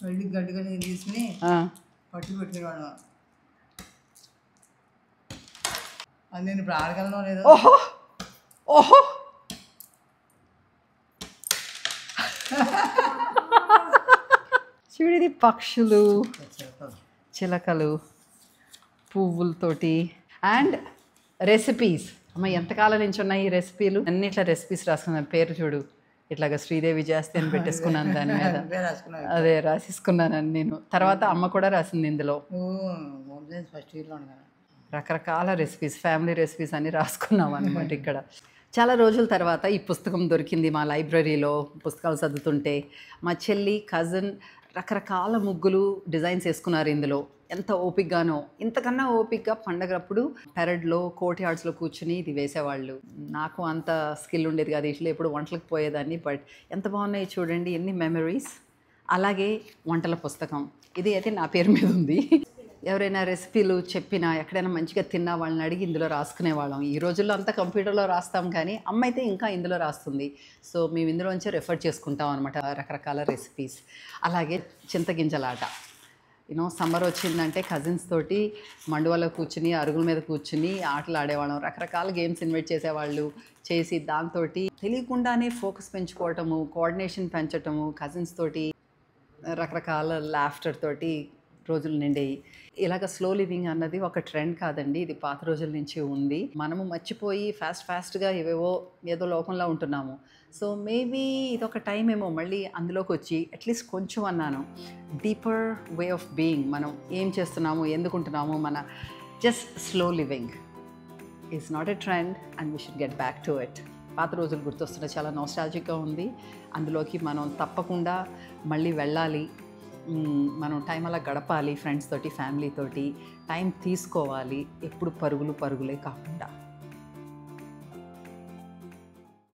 వెళ్ళి గడ్డిగా తీసుకుని పట్టు పెట్టుకునేవాడు. అది నేను ఇప్పుడు ఆడగలను లేదు. ఓహో ఓహో చూడది పక్షులు, చిలకలు, పువ్వులతోటి అండ్ రెసిపీస్. అమ్మ ఎంతకాలం నుంచి ఉన్నాయి ఈ రెసిపీలు అన్ని. ఇట్లా రెసిపీస్ రాసుకున్నాను. పేరు చూడు ఇట్లాగా శ్రీదేవి చేస్తే అని పెట్టేసుకున్నాను దాని మీద. అదే రాసేసుకున్నాను నేను. తర్వాత అమ్మ కూడా రాసింది ఇందులో. ఫస్ట్ ఇయర్లో ఉన్నాను. రకరకాల రెసిపీస్, ఫ్యామిలీ రెసిపీస్ అన్ని రాసుకున్నాం అనమాట ఇక్కడ. చాలా రోజుల తర్వాత ఈ పుస్తకం దొరికింది మా లైబ్రరీలో. పుస్తకాలు చదువుతుంటే మా చెల్లి, కజిన్ రకరకాల ముగ్గులు, డిజైన్స్ వేసుకున్నారు ఇందులో. ఎంత ఓపిక్గానో, ఇంతకన్నా ఓపిక్గా పండగప్పుడు పెరడ్లో, కోర్ట్ యార్డ్స్లో కూర్చుని ఇది వేసేవాళ్ళు. నాకు అంత స్కిల్ ఉండేది కాదు, ఇట్లా ఎప్పుడు వంటలకు పోయేదాన్ని. బట్ ఎంత బాగున్నాయి చూడండి, ఎన్ని మెమరీస్. అలాగే వంటల పుస్తకం ఇది అయితే నా పేరు మీద ఉంది. ఎవరైనా రెసిపీలు చెప్పినా, ఎక్కడైనా మంచిగా తిన్నా వాళ్ళని అడిగి ఇందులో రాసుకునేవాళ్ళం. ఈ రోజుల్లో అంతా కంప్యూటర్లో రాస్తాం, కానీ అమ్మ అయితే ఇంకా ఇందులో రాస్తుంది. సో మేము ఇందులోంచే రెఫర్ చేసుకుంటాం అనమాట రకరకాల రెసిపీస్. అలాగే చింతగింజలాట. సమ్మర్ వచ్చిందంటే కజిన్స్ తోటి మండువలో కూర్చుని, అరుగుల మీద కూర్చుని ఆటలు ఆడేవాళ్ళం. రకరకాల గేమ్స్ ఇన్వైట్ చేసేవాళ్ళు. చేసి దాంతో తెలియకుండానే ఫోకస్ పెంచుకోవటము, కోఆర్డినేషన్ పెంచటము, కజిన్స్ తోటి రకరకాల లాఫ్టర్ తోటి రోజులు నిండేవి. ఇలాగ స్లో లివింగ్ అన్నది ఒక ట్రెండ్ కాదండి, ఇది పాత రోజుల నుంచి ఉంది. మనము మర్చిపోయి ఫాస్ట్గా ఏదో లోకంలో ఉంటున్నాము. సో మేబీ ఇదొక టైం ఏమో మళ్ళీ అందులోకి వచ్చి అట్లీస్ట్ కొంచెం అన్నాను డీపర్ వే ఆఫ్ బీయింగ్. మనం ఏం చేస్తున్నాము, ఎందుకుంటున్నాము, మన just slow living is not a trend and we should get back to it. పాత రోజులు గుర్తొస్తున్నాయి, చాలా నాస్టాల్జిక్గా ఉంది. అందులోకి మనం తప్పకుండా మళ్ళీ వెళ్ళాలి. మనం టైం అలా గడపాలి ఫ్రెండ్స్ తోటి, ఫ్యామిలీ తోటి టైం తీసుకోవాలి. ఎప్పుడు పరుగులే కాకుండా.